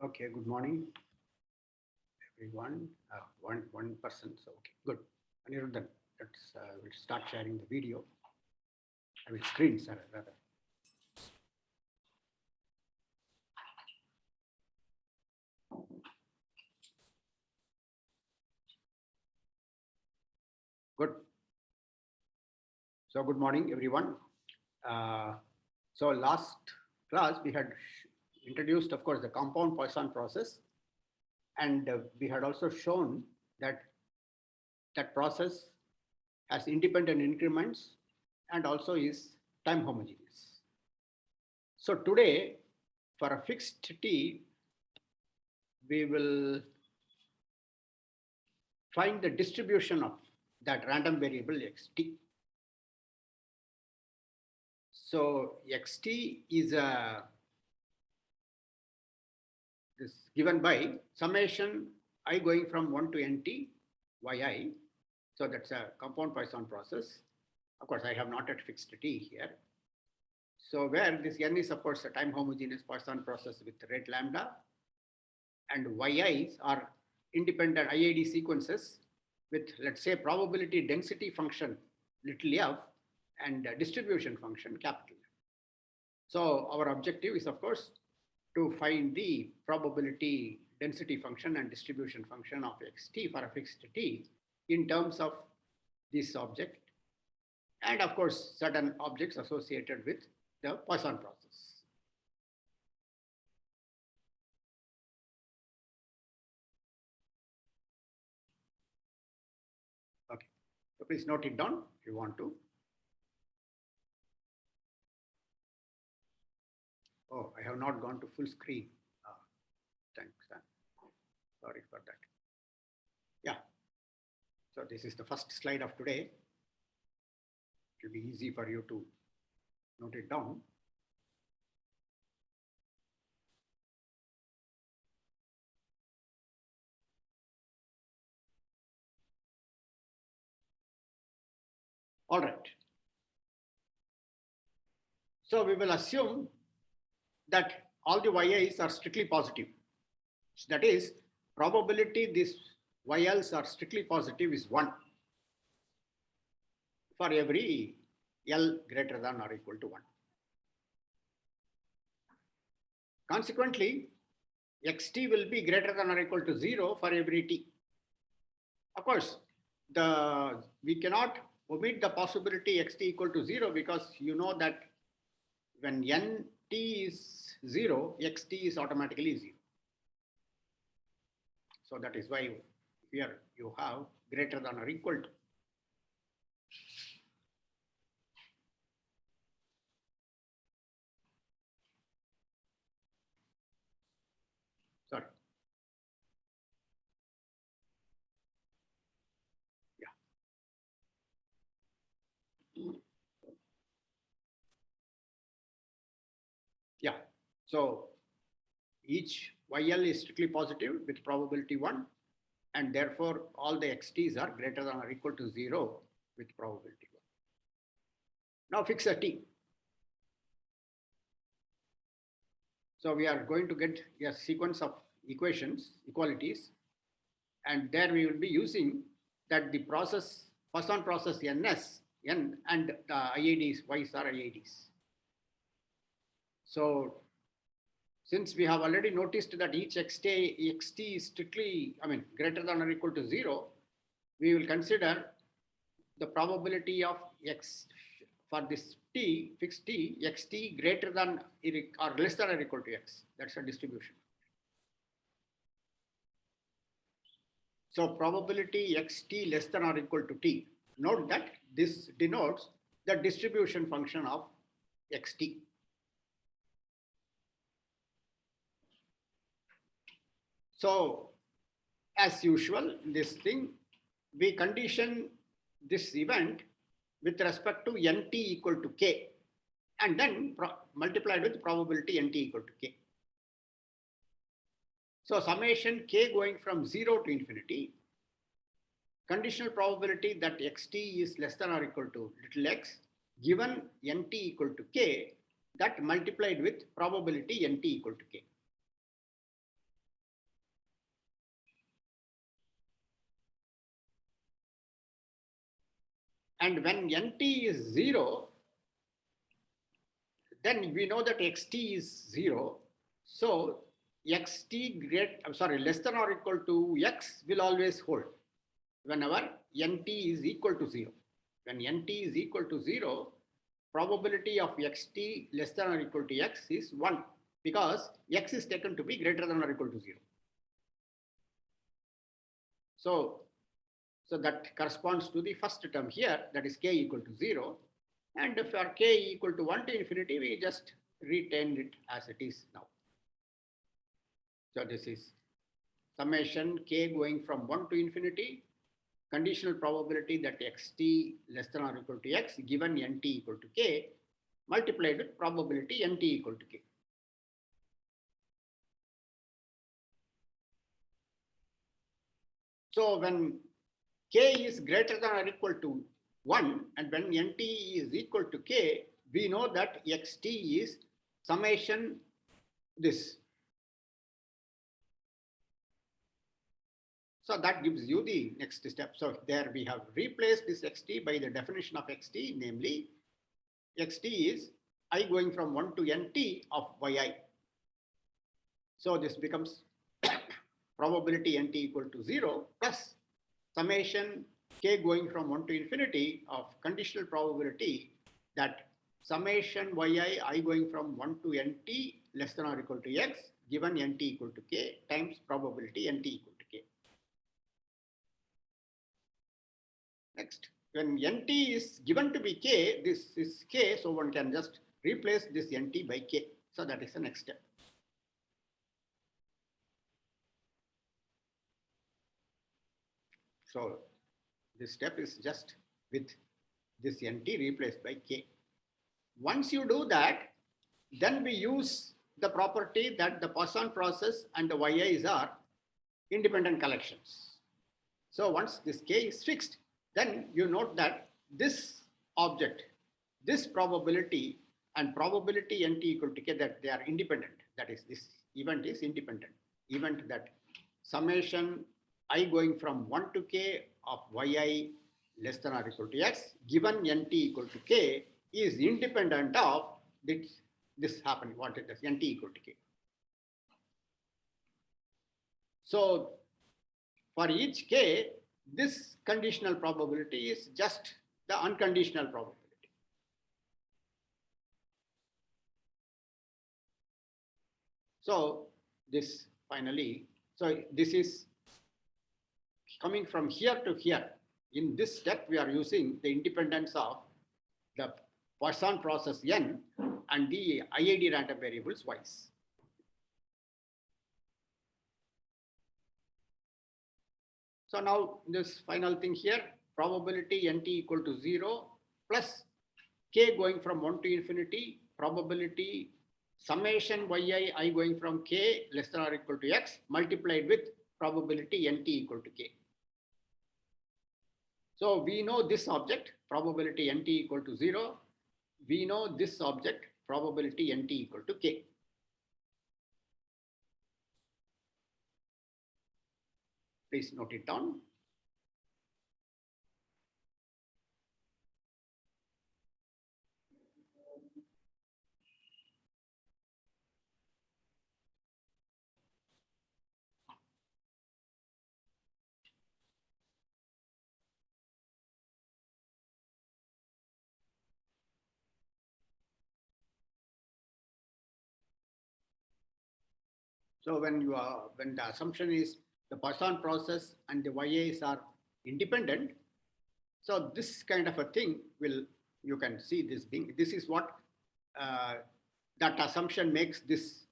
Okay, good morning, everyone. One person. So, okay, good. Aniruddhan, we'll start sharing the video. I will screen, sir, rather. Good. So, good morning, everyone. So, last class we had introduced, of course, the compound Poisson process, and we had also shown that that process has independent increments and also is time homogeneous. So today, for a fixed t, we will find the distribution of that random variable xt. So xt is this given by summation I going from 1 to nt yi. So that's a compound Poisson process. Of course, I have not yet fixed t here. So where this n is, of course, a time homogeneous Poisson process with rate lambda, and yi's are independent IID sequences with, let's say, probability density function little f and distribution function capital F. So our objective is, of course, to find the probability density function and distribution function of xt for a fixed t in terms of this object, and of course certain objects associated with the Poisson process. Okay, so please note it down if you want to. Oh, I have not gone to full screen. Thanks. Sorry for that. Yeah. So this is the first slide of today. It will be easy for you to note it down. All right. So we will assume that all the yi's are strictly positive. That is, probability these yls are strictly positive is 1 for every L greater than or equal to 1. Consequently, xt will be greater than or equal to 0 for every t. Of course, we cannot omit the possibility xt equal to 0 because you know that when nt is 0, xt is automatically 0. So that is why here you have greater than or equal to. Sorry. Yeah. So each YL is strictly positive with probability 1, and therefore all the XTs are greater than or equal to 0 with probability 1. Now fix a T. So we are going to get a sequence of equations, equalities, and there we will be using that the process, Poisson process NS, N, and the IIDs, Y's are IIDs. So since we have already noticed that each xt is strictly, greater than or equal to 0, we will consider the probability of x for this t, fixed t, xt greater than or less than or equal to x. That's a distribution. So probability xt less than or equal to t. Note that this denotes the distribution function of xt. So as usual, this thing, we condition this event with respect to nt equal to k, and then multiplied with probability nt equal to k. So summation k going from 0 to infinity, conditional probability that xt is less than or equal to little x, given nt equal to k, that multiplied with probability nt equal to k. And when nt is 0, then we know that xt is 0. So less than or equal to x will always hold whenever nt is equal to 0. When nt is equal to 0, probability of xt less than or equal to x is 1 because x is taken to be greater than or equal to 0. So that corresponds to the first term here, that is k equal to 0. And for k equal to 1 to infinity, we just retain it as it is now. So this is summation k going from 1 to infinity, conditional probability that xt less than or equal to x given nt equal to k multiplied with probability nt equal to k. So when k is greater than or equal to 1 and when nt is equal to k, we know that xt is summation this. So that gives you the next step. So there we have replaced this xt by the definition of xt, namely xt is I going from 1 to nt of yi. So this becomes probability nt equal to 0 plus summation k going from 1 to infinity of conditional probability that summation yi I going from 1 to nt less than or equal to x given nt equal to k times probability nt equal to k. Next, when nt is given to be k, this is k, so one can just replace this nt by k. So that is the next step. So this step is just with this nt replaced by k. Once you do that, then we use the property that the Poisson process and the yi's are independent collections. So once this k is fixed, then you note that this object, this probability and probability nt equal to k, that they are independent. That is, this event is independent. Event that summation I going from 1 to k of yi less than or equal to x given nt equal to k is independent of this happening, what it is, nt equal to k. So for each k, this conditional probability is just the unconditional probability. So this finally, so this is coming from here to here. In this step, we are using the independence of the Poisson process n and the IID random variables y's. So now this final thing here, probability nt equal to 0 plus k going from 1 to infinity, probability summation yi I going from k less than or equal to x multiplied with probability nt equal to k. So we know this object, probability nt equal to 0. We know this object, probability nt equal to k. Please note it down. So when the assumption is the Poisson process and the YAs are independent, so this kind of a thing will, you can see this being, this is what that assumption makes this,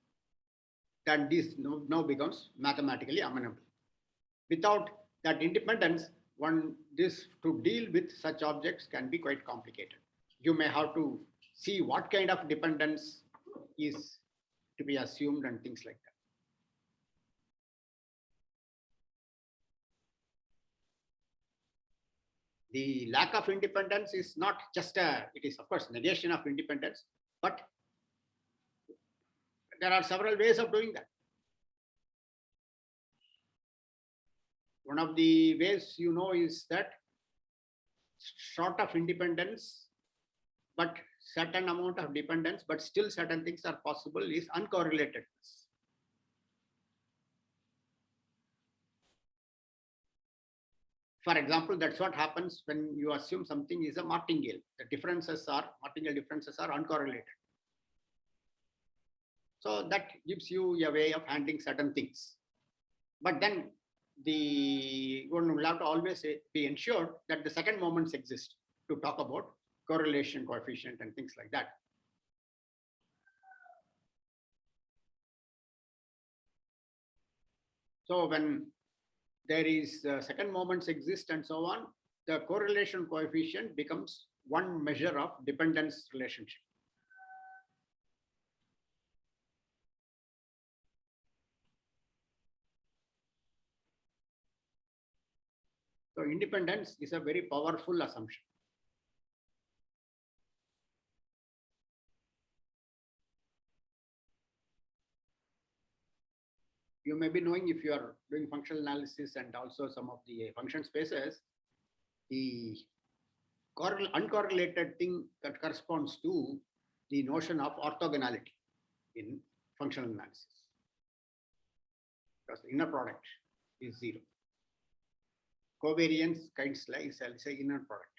that this now becomes mathematically amenable. Without that independence, this to deal with such objects can be quite complicated. You may have to see what kind of dependence is to be assumed and things like that. The lack of independence is not just it is of course negation of independence, but there are several ways of doing that. One of the ways is that sort of independence, but certain amount of dependence, but still certain things are possible is uncorrelatedness. For example, that's what happens when you assume something is a martingale. The martingale differences are uncorrelated. So that gives you a way of handling certain things. But then one will have to always be ensured that the second moments exist to talk about correlation coefficient and things like that. So when there is second moments exist and so on, the correlation coefficient becomes one measure of dependence relationship. So independence is a very powerful assumption. You may be knowing, if you are doing functional analysis and also some of the function spaces, the uncorrelated thing that corresponds to the notion of orthogonality in functional analysis, because the inner product is zero. Covariance kinds like, I'll say, inner product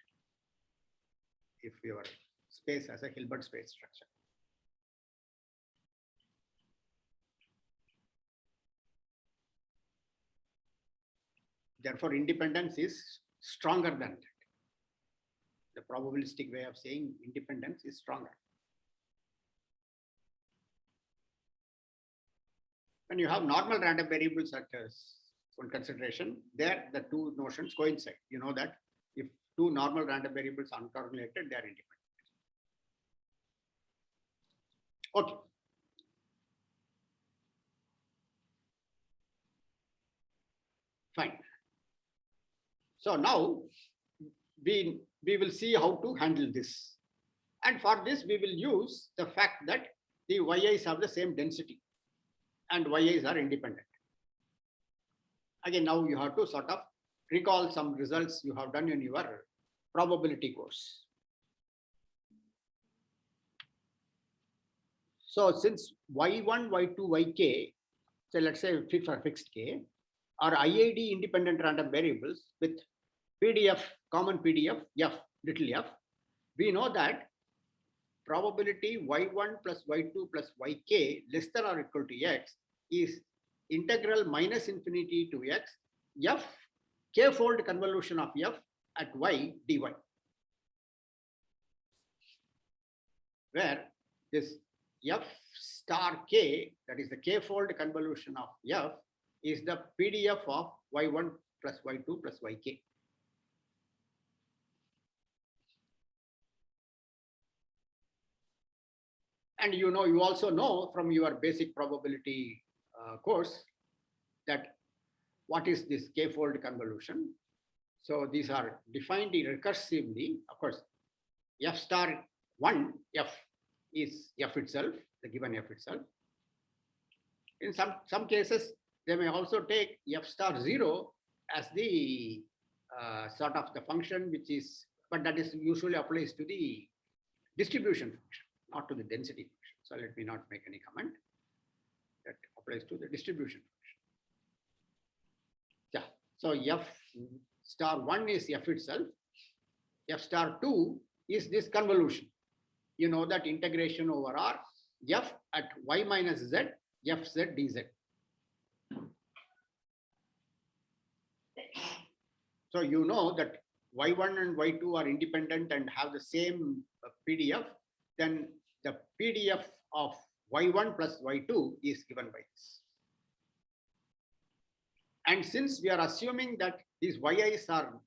if your space has a Hilbert space structure. Therefore, independence is stronger than that. The probabilistic way of saying independence is stronger. When you have normal random variables such as one consideration, there the two notions coincide. You know that if two normal random variables are uncorrelated, they are independent. Okay. Fine. So now we will see how to handle this. And for this, we will use the fact that the yi's have the same density and yi's are independent. Again, now you have to sort of recall some results you have done in your probability course. So since y1, y2, yk, so let's say for fixed k, are IID independent random variables with PDF, common PDF, f, little f, we know that probability y1 plus y2 plus yk less than or equal to x is integral minus infinity to x, f, k-fold convolution of f at y dy, where this f star k, that is the k-fold convolution of f, is the PDF of y1 plus y2 plus yk. And you also know from your basic probability course that what is this k-fold convolution. So these are defined recursively. Of course, f star 1, f is f itself, the given f itself. In some cases, they may also take f star 0 as the sort of the function, which is, but that is usually applies to the distribution function, not to the density function. So let me not make any comment. That applies to the distribution function. Yeah. So f star 1 is f itself. F star 2 is this convolution. You know that integration over R, f at y minus z, f z dz. So you know that y1 and y2 are independent and have the same PDF, then the PDF of y1 plus y2 is given by this. And since we are assuming that these yi's are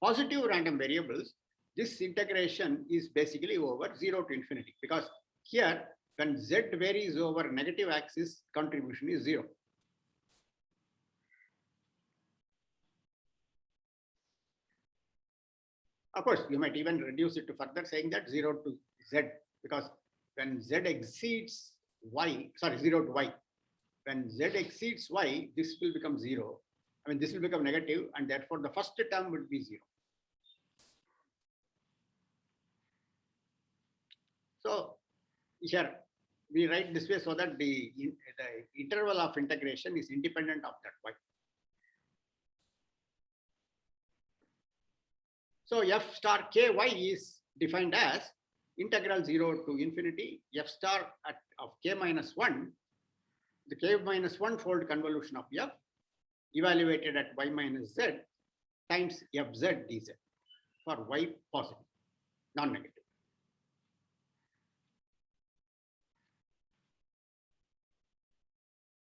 positive random variables, this integration is basically over 0 to infinity, because here when z varies over negative axis, contribution is 0. Of course, you might even reduce it to further saying that 0 to z, because when z exceeds y, 0 to y, when z exceeds y, this will become 0. I mean, this will become negative, and therefore the first term would be 0. So here we write this way so that the interval of integration is independent of that y. So f star ky is defined as integral 0 to infinity f star of k minus 1, the k minus 1 fold convolution of f evaluated at y minus z times fz dz for y positive, non-negative.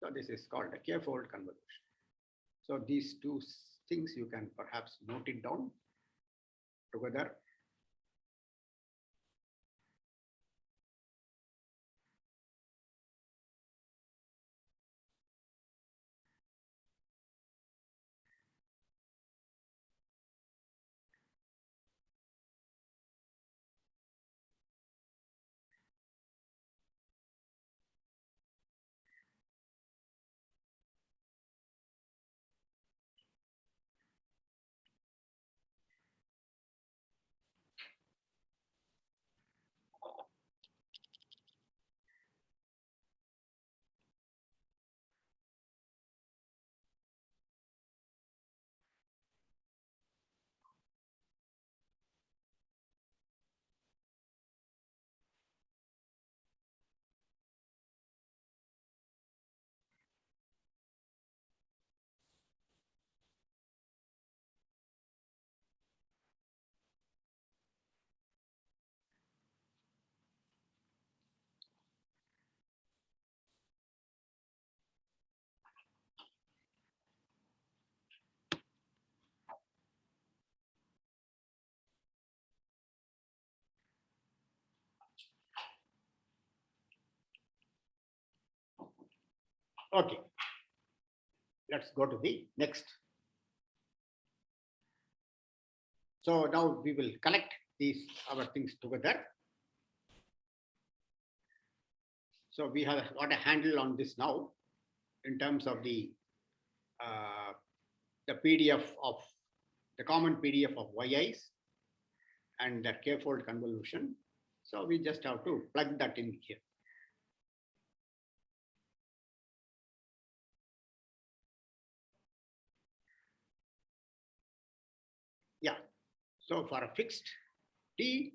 So this is called a k-fold convolution. So these two things you can perhaps note it down together. Okay, let's go to the next. So now we will collect these our things together. So we have got a handle on this now in terms of the PDF of the common PDF of yi's and that k-fold convolution. So we just have to plug that in here. Yeah. So for a fixed t,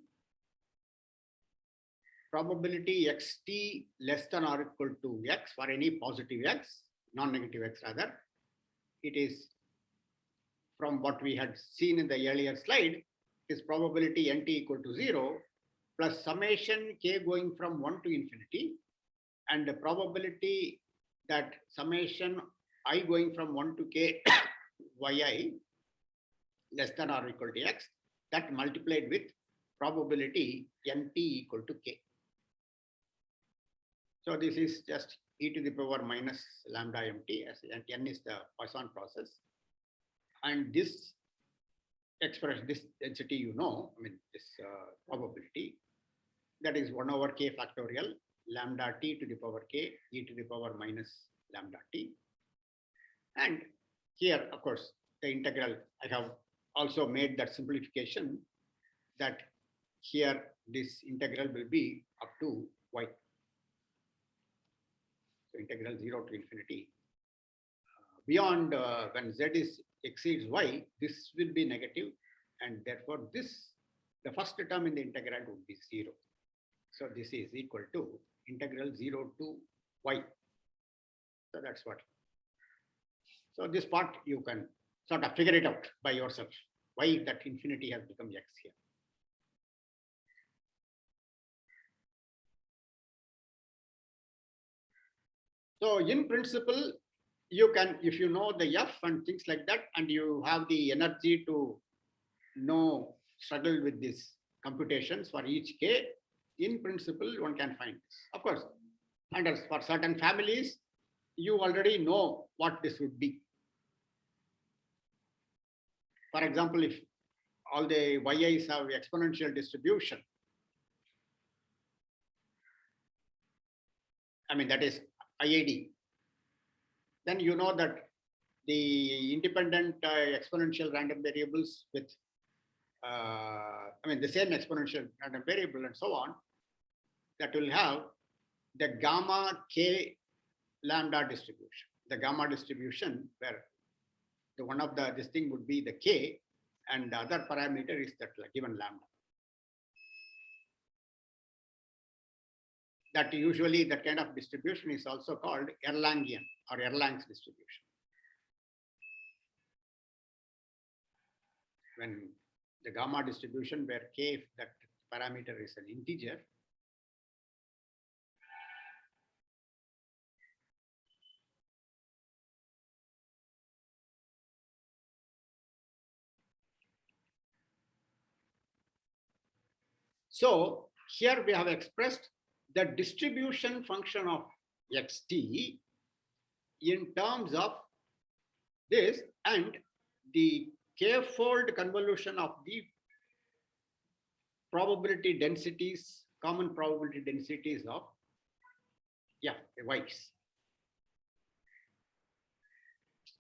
probability xt less than or equal to x for any positive x, non-negative x rather, it is from what we had seen in the earlier slide, is probability nt equal to 0 plus summation k going from 1 to infinity, and the probability that summation I going from 1 to k yi less than or equal to x, that multiplied with probability nt equal to k. So this is just e to the power minus lambda mt, as n is the Poisson process. And this expression, this density, you know, I mean, this probability, that is 1 over k factorial lambda t to the power k e to the power minus lambda t. And here, of course, the integral, I have also made that simplification that here this integral will be up to y. So integral 0 to infinity. Beyond when z is exceeds y, this will be negative, and therefore this, the first term in the integral would be 0. So this is equal to integral 0 to y. So that's what. So this part you can sort of figure it out by yourself, why that infinity has become x here. So in principle, you can, if you know the f and things like that, and you have the energy to know, struggle with these computations for each k, in principle, one can find this. Of course, and as for certain families, you already know what this would be. For example, if all the yi's have exponential distribution, I mean, that is IID, then you know that the independent exponential random variables with, I mean, the same exponential random variable and so on, that will have the gamma k lambda distribution. The gamma distribution where the one of this thing would be the k and the other parameter is that given lambda. That usually that kind of distribution is also called Erlangian or Erlang's distribution. When the gamma distribution where k, if that parameter is an integer, so here we have expressed the distribution function of xt in terms of this and the k-fold convolution of the probability densities, common probability densities of y's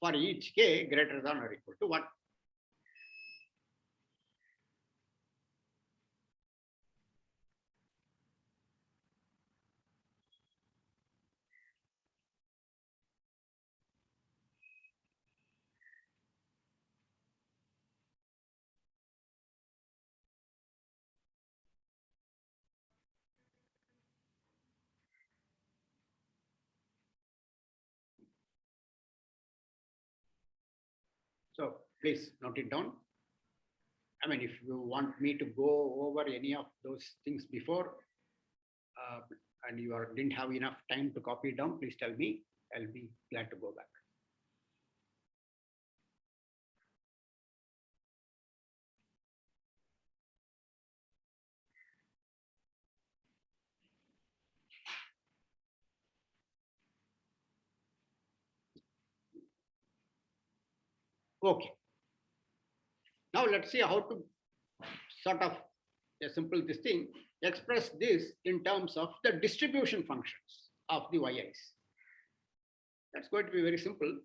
for each k greater than or equal to 1. So please note it down. I mean, if you want me to go over any of those things before and you didn't have enough time to copy it down, please tell me. I'll be glad to go back. Okay. Now let's see how to sort of a simple this thing, express this in terms of the distribution functions of the yi's. That's going to be very simple.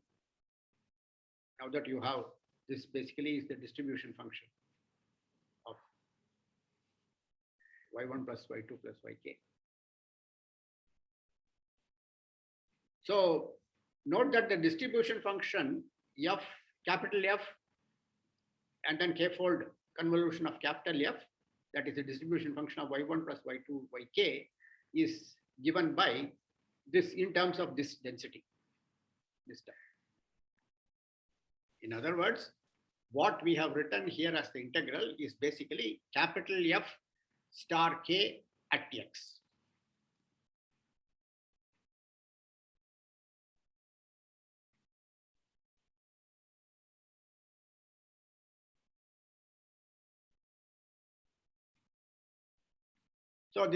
Now that you have this, basically is the distribution function of y1 plus y2 plus yk. So note that the distribution function f, capital F, and then k-fold convolution of capital F, that is the distribution function of y1 plus y2 yk, is given by this in terms of this density, this term. In other words, what we have written here as the integral is basically capital F star k at x. So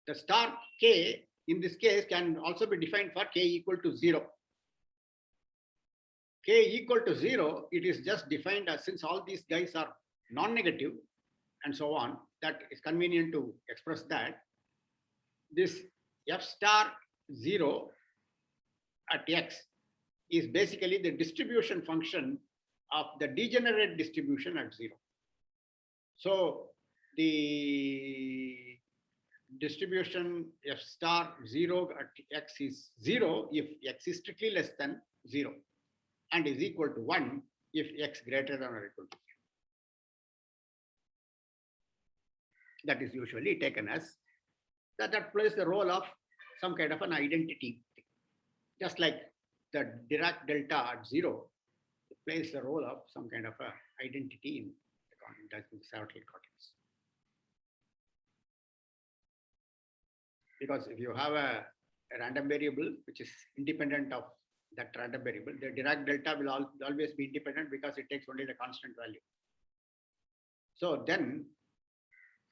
the star k in this case can also be defined for k equal to 0. K equal to 0, it is just defined as, since all these guys are non-negative and so on, that is convenient to express that. This f star 0 at x is basically the distribution function of the degenerate distribution at 0. So the distribution f star 0 at x is 0 if x is strictly less than 0 and is equal to 1 if x greater than or equal to 0. That is usually taken as that plays the role of some kind of an identity. Just like the Dirac delta at 0, it plays the role of some kind of a identity in the cerebral cortex. Because if you have a random variable which is independent of that random variable, the Dirac delta will always be independent because it takes only the constant value. So then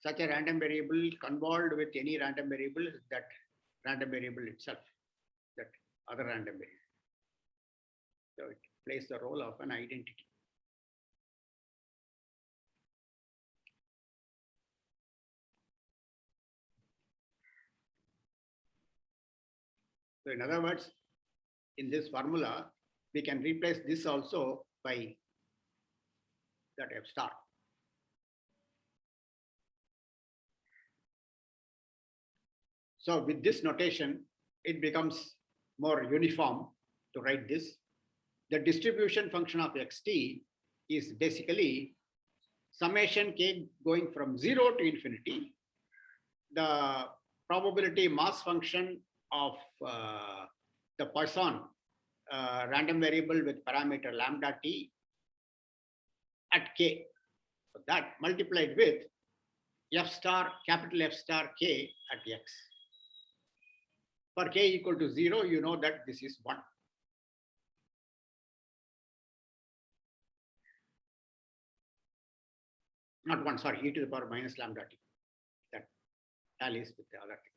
such a random variable convolved with any random variable is that random variable itself, that other random variable. So it plays the role of an identity. So in other words, in this formula, we can replace this also by that f star. So with this notation, it becomes more uniform to write this. The distribution function of xt is basically summation k going from 0 to infinity. The probability mass function of the Poisson random variable with parameter lambda t at k. So that multiplied with f star, capital F star k at x. For k equal to 0, you know that this is 1. Not 1, sorry, e to the power minus lambda t. That tallies with the other thing.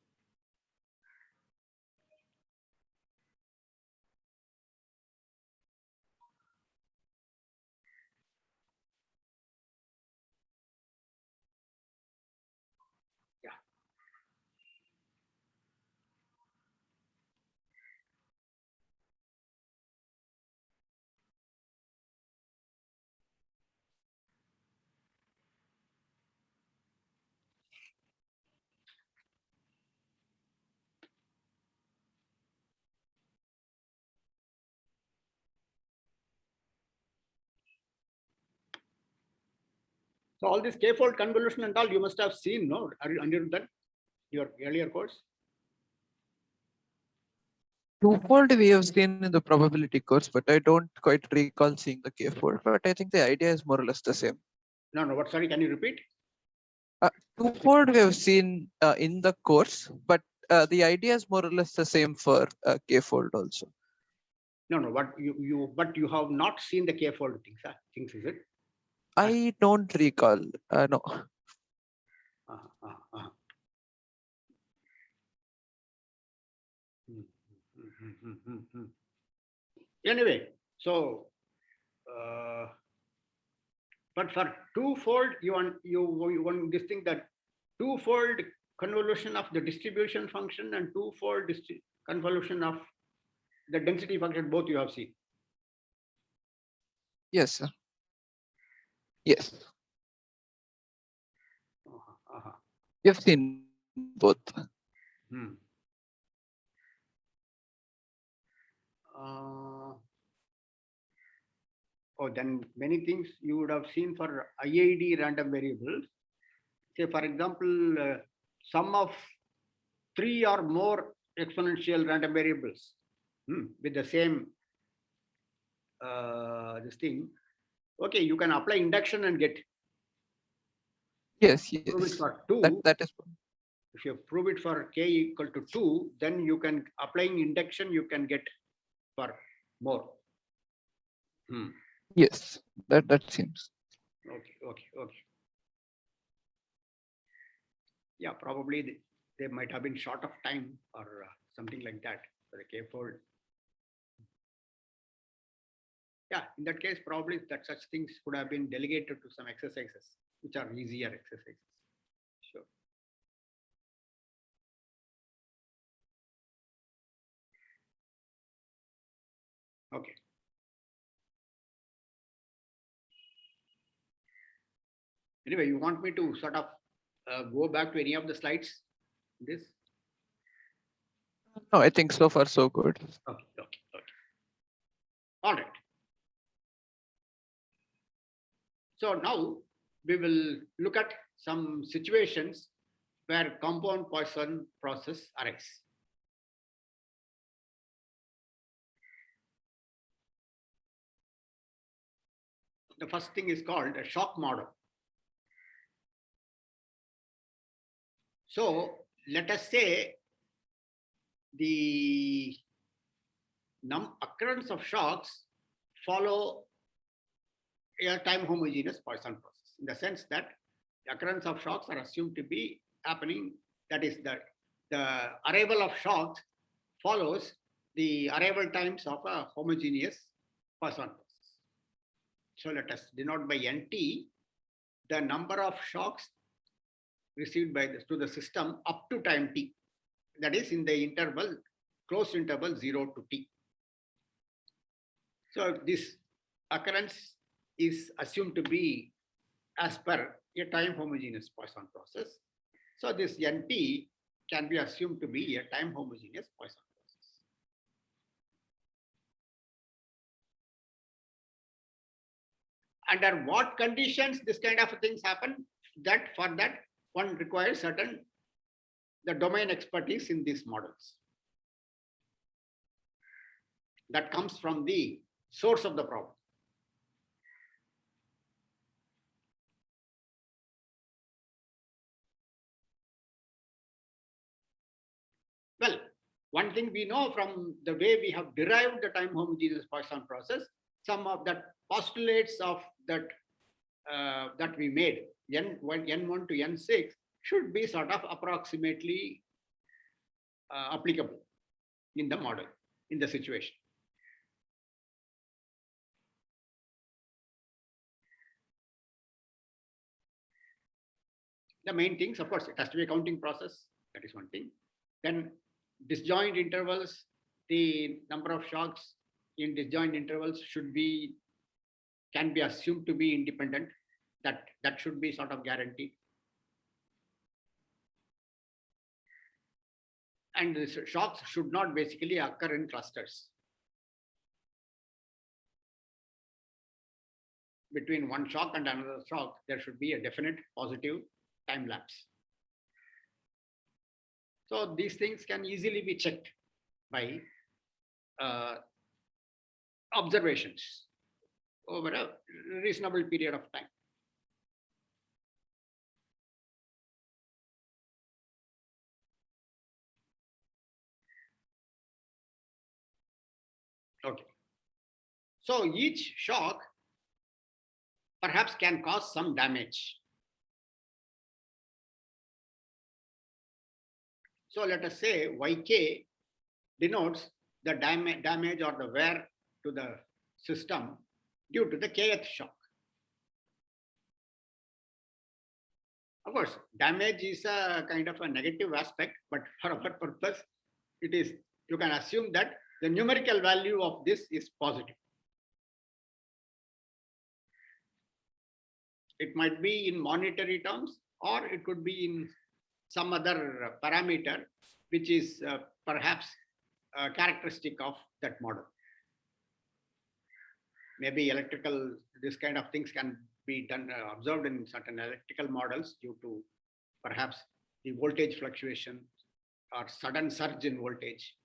Yeah. So all this k-fold convolution and all you must have seen, no? Under that your earlier course. Twofold we have seen in the probability course, but I don't quite recall seeing the k-fold. But I think the idea is more or less the same. No, what? Sorry, can you repeat? Twofold we have seen in the course, but the idea is more or less the same for k-fold also. No, what but you have not seen the k-fold things, is it? I don't recall. No. Anyway, so but for twofold, you want this thing that twofold convolution of the distribution function and twofold convolution of the density function, both you have seen. Yes, sir. Yes. You have seen both. Then many things you would have seen for IID random variables. Say, for example, sum of 3 or more exponential random variables with the same this thing. Okay, you can apply induction and get. Yes, Prove yes. it for 2. That is. If you prove it for k equal to 2, then you can, applying induction, you can get for more. Yes, that seems. Okay. Yeah, probably they might have been short of time or something like that for the k-fold. Yeah, in that case, probably that such things could have been delegated to some exercises, which are easier exercises. Sure. Okay. Anyway, you want me to sort of go back to any of the slides? This? No, I think so far so good. Okay. All right. So now we will look at some situations where compound Poisson process arise. The first thing is called a shock model. So let us say the occurrence of shocks follow a time homogeneous Poisson process, in the sense that the occurrence of shocks are assumed to be happening. That is, the arrival of shocks follows the arrival times of a homogeneous Poisson process. So let us denote by NT the number of shocks received by to the system up to time t. That is in the interval, closed interval 0 to t. So this occurrence is assumed to be as per a time homogeneous Poisson process. So this NT can be assumed to be a time homogeneous Poisson process. Under what conditions this kind of things happen? That for that one requires the domain expertise in these models. That comes from the source of the problem. Well, one thing we know from the way we have derived the time homogeneous Poisson process, some of the postulates of that that we made, N1 to N6, should be sort of approximately applicable in the model, in the situation. The main things, of course, it has to be a counting process. That is one thing. Then disjoint intervals, the number of shocks in disjoint intervals can be assumed to be independent. That should be sort of guaranteed. And the shocks should not basically occur in clusters. Between one shock and another shock, there should be a definite positive time lapse. So these things can easily be checked by observations over a reasonable period of time. Okay. So each shock perhaps can cause some damage. So let us say Yk denotes the damage or the wear to the system due to the kth shock. Of course, damage is a kind of a negative aspect, but for our purpose, you can assume that the numerical value of this is positive. It might be in monetary terms, or it could be in some other parameter, which is perhaps a characteristic of that model. Maybe electrical, this kind of things can be done, observed in certain electrical models due to perhaps the voltage fluctuation or sudden surge in voltage.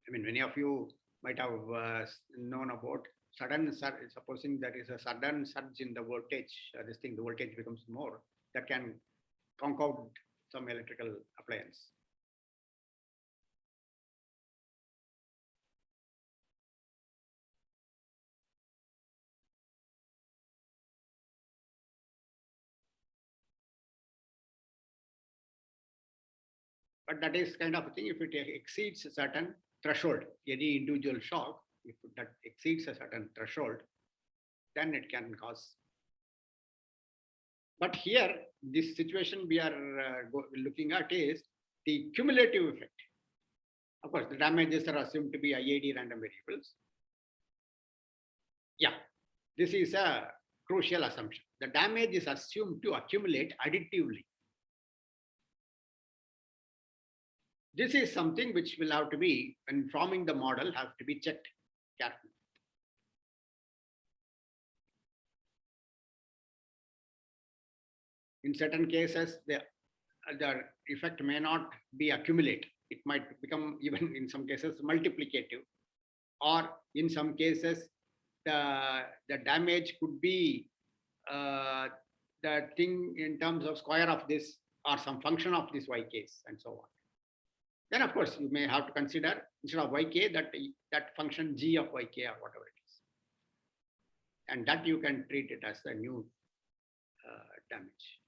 I mean, many of you might have known about sudden surge. Supposing there is a sudden surge in the voltage, the voltage becomes more, that can conk out some electrical appliance. But that is kind of a thing, if it exceeds a certain threshold, any individual shock, if that exceeds a certain threshold, then it can cause. But here, this situation we are looking at is the cumulative effect. Of course, the damages are assumed to be IAD random variables. Yeah, this is a crucial assumption. The damage is assumed to accumulate additively. This is something which will have to be, when forming the model, have to be checked carefully. In certain cases, the effect may not be accumulate. It might become, even in some cases, multiplicative. Or in some cases, the damage could be the thing in terms of square of this or some function of this Yk's and so on. Then, of course, you may have to consider, instead of Yk, that function g of Yk or whatever it is. And that you can treat it as a new damage.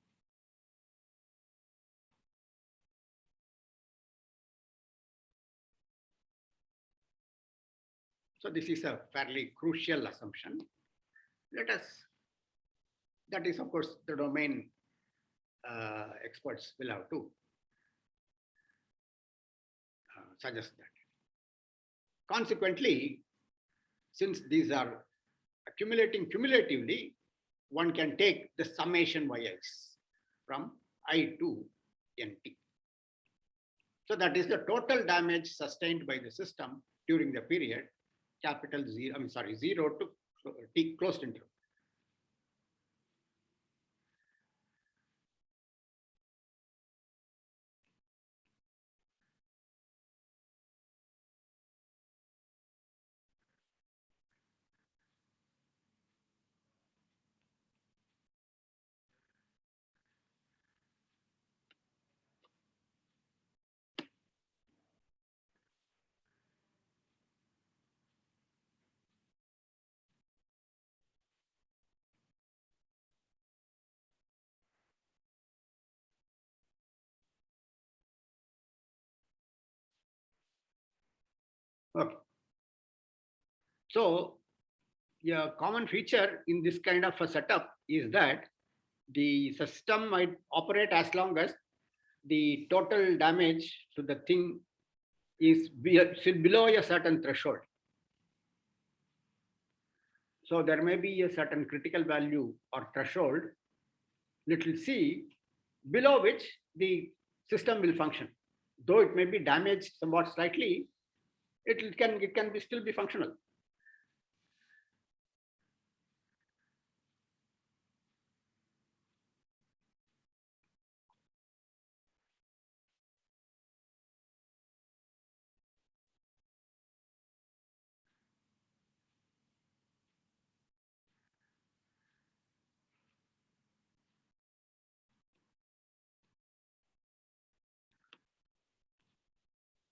So this is a fairly crucial assumption. That is, of course, the domain experts will have to suggest that. Consequently, since these are accumulating cumulatively, one can take the summation Ys from I to NT. So that is the total damage sustained by the system during the period capital zero, I'm sorry, 0 to T closed interval. Okay. So a common feature in this kind of a setup is that the system might operate as long as the total damage to the thing is below a certain threshold. So there may be a certain critical value or threshold, little c, below which the system will function. Though it may be damaged somewhat slightly, it can be still be functional.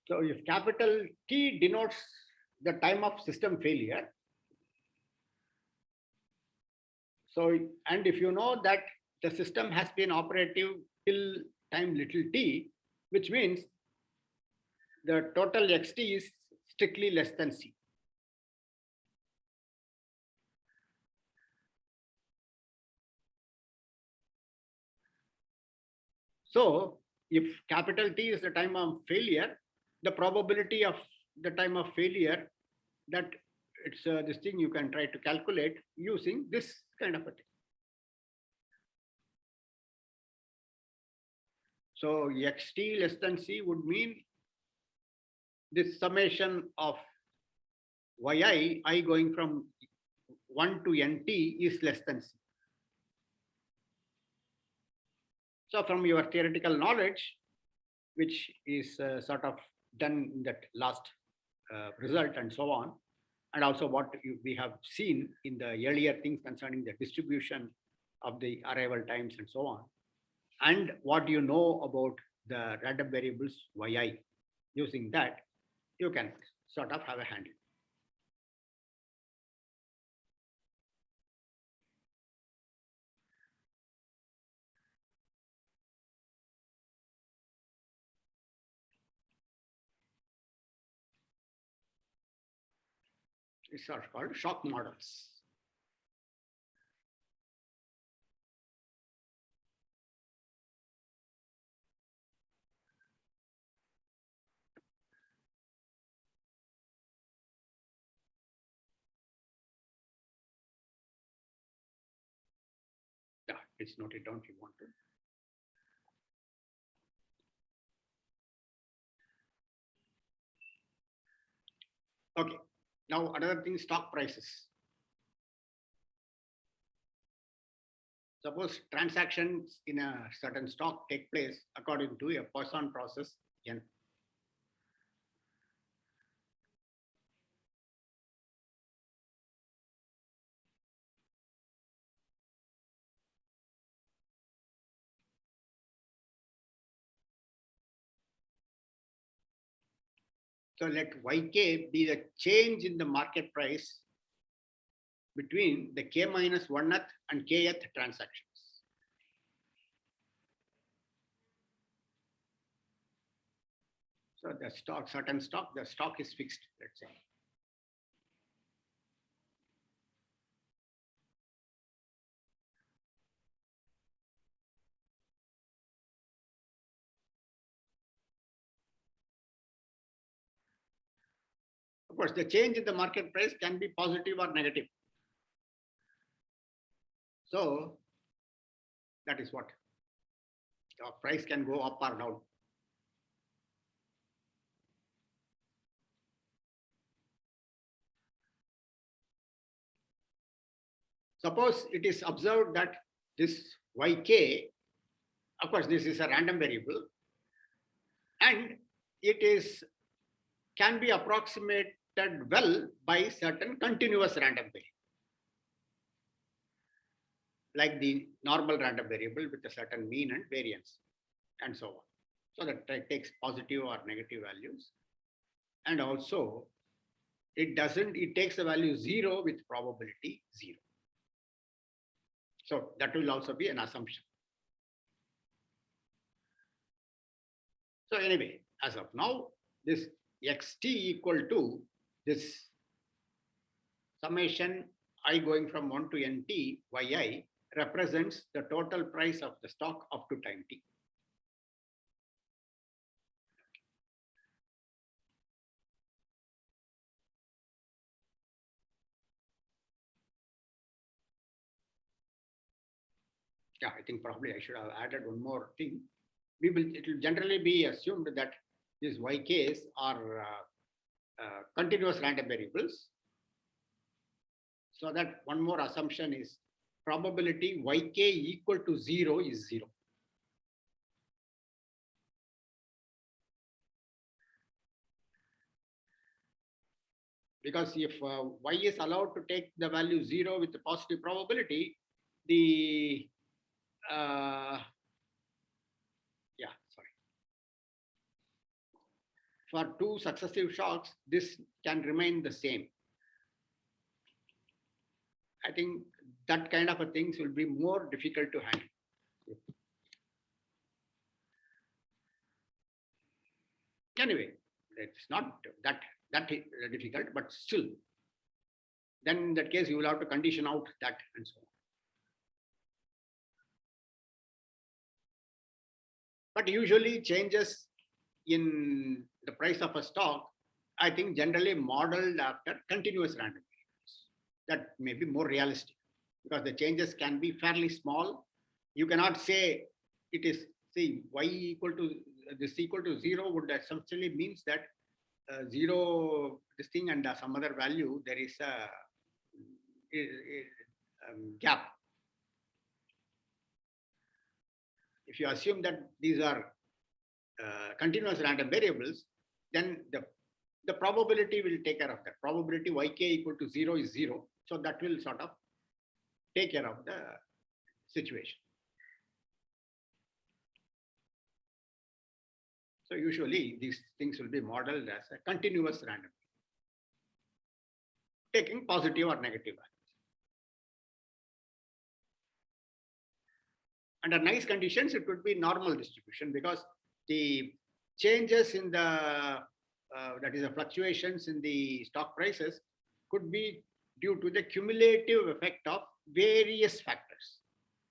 So if capital T denotes the time of system failure, so, and if you know that the system has been operative till time little t, which means the total xt is strictly less than c. So if capital T is the time of failure, the probability of the time of failure, that it's this thing you can try to calculate using this kind of a thing. So xt less than c would mean this summation of yi, I going from 1 to nt is less than c. So from your theoretical knowledge, which is sort of done in that last result and so on, and also what we have seen in the earlier things concerning the distribution of the arrival times and so on, and what you know about the random variables yi, using that, you can sort of have a handle. These are called shock models. Yeah, it's noted down if you want to. Okay, now another thing, stock prices. Suppose transactions in a certain stock take place according to a Poisson process N. So let Yk be the change in the market price between the k minus 1th and kth transactions. So the stock, certain stock, the stock is fixed, let's say. Of course, the change in the market price can be positive or negative. So that is what stock price can go up or down. Suppose it is observed that this yk, of course, this is a random variable, and it is can be approximated well by certain continuous random variable, like the normal random variable with a certain mean and variance, and so on. So that it takes positive or negative values, and also it takes the value 0 with probability 0. So that will also be an assumption. So anyway, as of now, this xt equal to this summation I going from 1 to nt yi represents the total price of the stock up to time t. Yeah, I think probably I should have added one more thing. It will generally be assumed that these yks are continuous random variables. So that one more assumption is probability yk equal to 0 is 0. Because if y is allowed to take the value 0 with a positive probability, the for 2 successive shocks, this can remain the same. I think that kind of a things will be more difficult to handle. Anyway, it's not that difficult, but still, then in that case, you will have to condition out that and so on. But usually changes in the price of a stock, I think generally modeled after continuous random variables. That may be more realistic because the changes can be fairly small. You cannot say it is, see, y equal to this equal to 0 would essentially means that 0 this thing and some other value, there is a gap. If you assume that these are continuous random variables, then the probability will take care of that. Probability yk equal to 0 is 0. So that will sort of take care of the situation. So usually these things will be modeled as a continuous random, taking positive or negative values. Under nice conditions, it would be normal distribution because the changes in the that is the fluctuations in the stock prices could be due to the cumulative effect of various factors.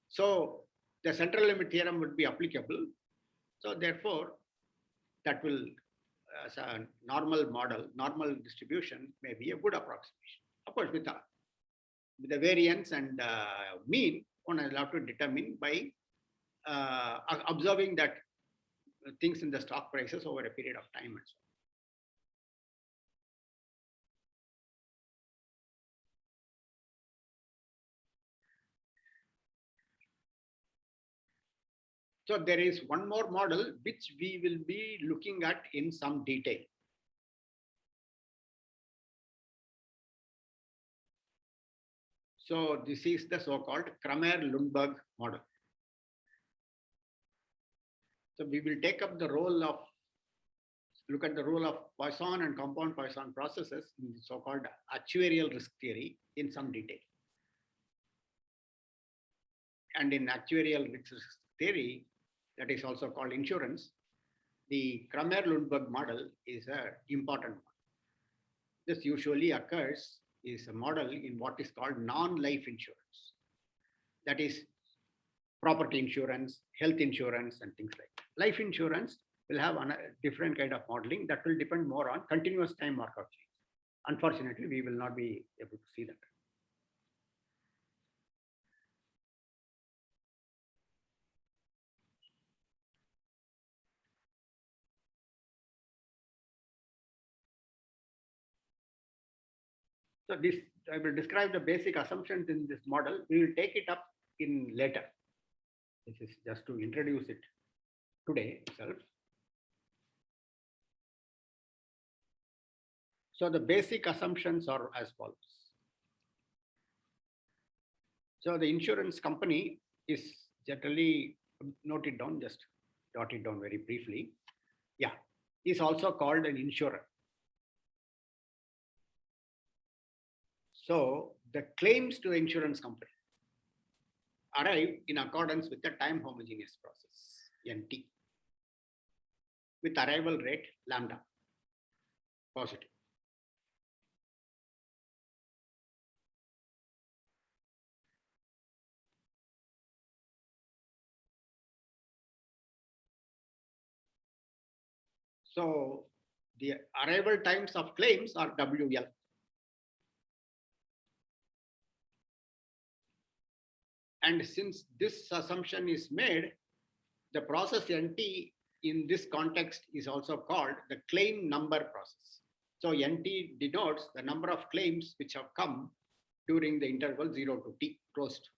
So the central limit theorem would be applicable. So therefore, that will, as a normal model, normal distribution may be a good approximation. Of course, with the variance and mean, one will have to determine by observing that things in the stock prices over a period of time and so on. So there is one more model which we will be looking at in some detail. So this is the so-called Kramer-Lundberg model. So we will take up the role of, look at the role of Poisson and compound Poisson processes in the so-called actuarial risk theory in some detail. And in actuarial risk theory, that is also called insurance, the Kramer-Lundberg model is an important one. This usually occurs is a model in what is called non-life insurance. That is property insurance, health insurance, and things like that. Life insurance will have a different kind of modeling that will depend more on continuous time markup change. Unfortunately, we will not be able to see that. So this, I will describe the basic assumptions in this model. We will take it up in later. This is just to introduce it today itself. So the basic assumptions are as follows. So the insurance company is generally, note it down, just jot it down very briefly. Yeah, is also called an insurer. So the claims to the insurance company arrive in accordance with the time homogeneous process, NT, with arrival rate lambda, positive. So the arrival times of claims are WL. And since this assumption is made, the process NT in this context is also called the claim number process. So NT denotes the number of claims which have come during the interval 0 to T closed.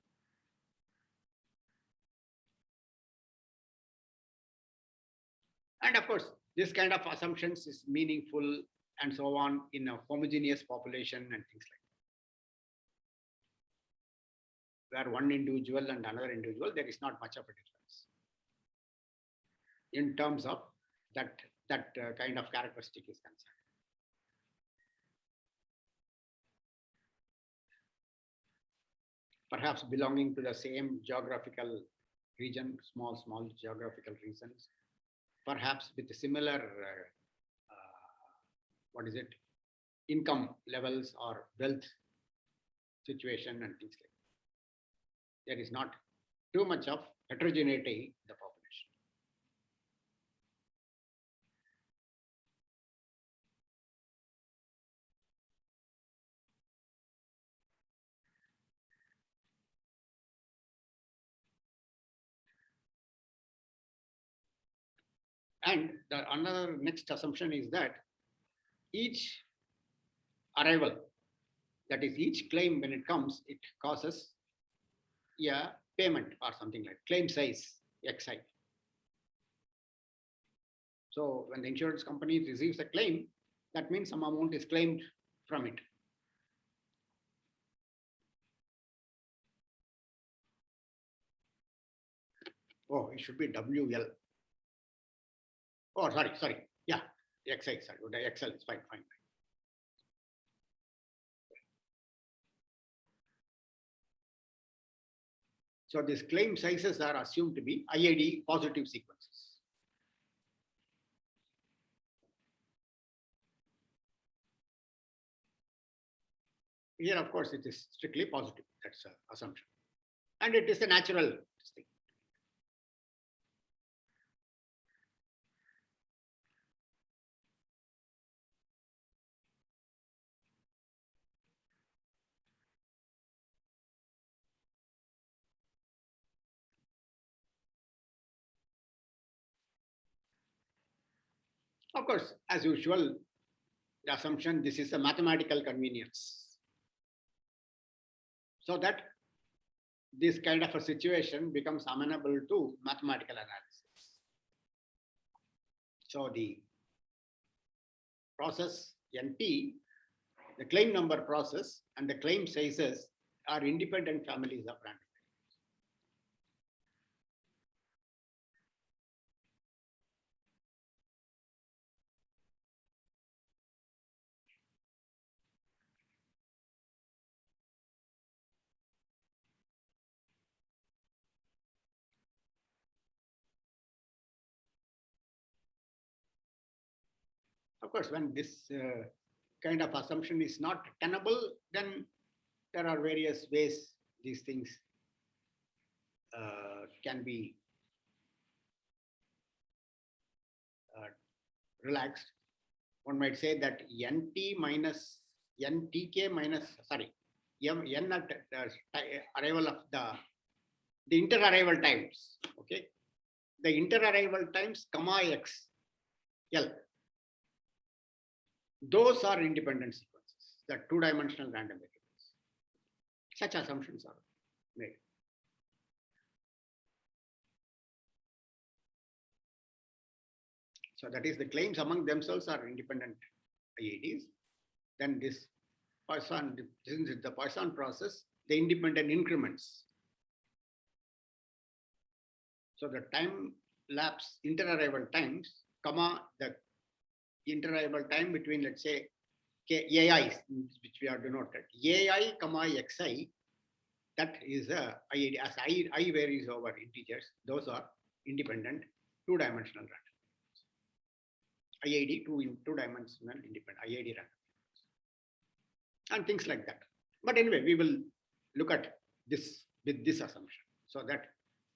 And of course, this kind of assumptions is meaningful and so on in a homogeneous population and things like that. Where one individual and another individual, there is not much of a difference in terms of that kind of characteristic is concerned. Perhaps belonging to the same geographical region, small geographical regions, perhaps with similar, income levels or wealth situation and things like that. There is not too much of heterogeneity in the population. And the another next assumption is that each arrival, that is each claim when it comes, it causes a payment or something like claim size XI. So when the insurance company receives a claim, that means some amount is claimed from it. Oh, it should be WL. Oh, sorry. Yeah, XI, sorry. The XL is fine. So these claim sizes are assumed to be IID positive sequences. Here, of course, it is strictly positive. That's an assumption. And it is a natural thing. Of course, as usual, the assumption, this is a mathematical convenience. So that this kind of a situation becomes amenable to mathematical analysis. So the process NT, the claim number process and the claim sizes are independent families of random. Of course, when this kind of assumption is not tenable, then there are various ways these things can be relaxed. One might say that NT minus NTK minus, N at arrival of the inter-arrival times, okay? The inter-arrival times, comma X, L. Those are independent sequences. the two-dimensional random variables. Such assumptions are made. So that is the claims among themselves are independent IIDs. Then this Poisson, since it's the Poisson process, the independent increments. So the time lapse interarrival times, comma, the interarrival time between, let's say, AI, which we are denoted, AI, comma, xi, that is a IID. As I varies over integers, those are independent two-dimensional random. IID, two-dimensional independent IID random. And things like that. But anyway, we will look at this with this assumption so that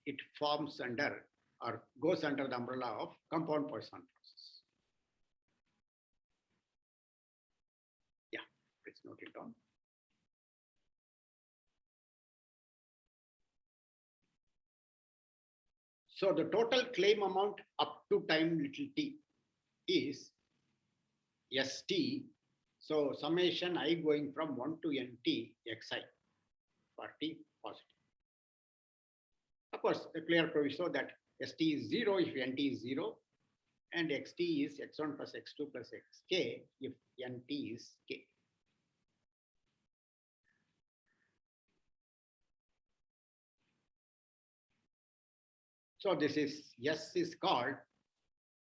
it forms under or goes under the umbrella of compound Poisson process. Yeah, please note it down. So the total claim amount up to time little t is ST. So summation I going from 1 to nt xi for t positive. Of course, the clear proviso that st is 0 if nt is 0 and xt is x1 plus x2 plus xk if nt is k. So this is, S is called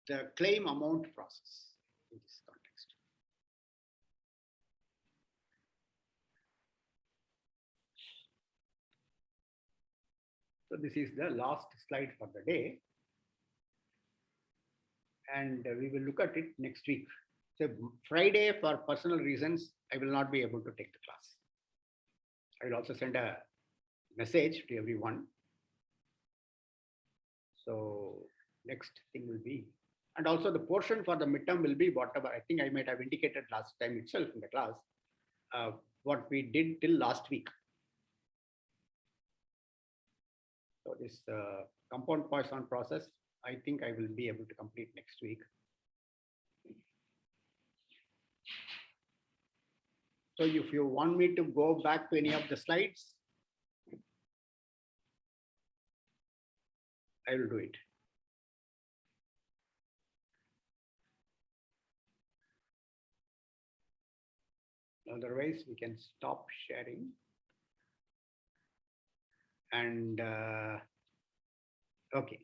the claim amount process in this context. So this is the last slide for the day. And we will look at it next week. So Friday, for personal reasons, I will not be able to take the class. I will also send a message to everyone. So next thing will be, and also the portion for the midterm will be whatever, I think I might have indicated last time itself in the class, what we did till last week. So this compound Poisson process, I think I will be able to complete next week. So if you want me to go back to any of the slides, I will do it. Otherwise, we can stop sharing. And okay.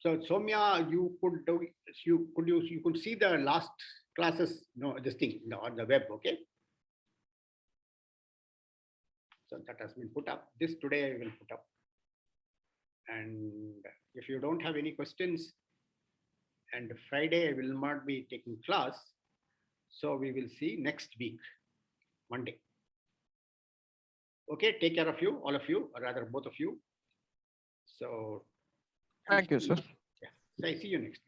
So Soumya, you could see the last classes, this thing on the web, okay? So that has been put up. This today I will put up. And if you don't have any questions, and Friday I will not be taking class, so we will see next week, Monday. Okay, take care of you, all of you, or rather both of you. So Thank you, sir. yeah, so I see you next week.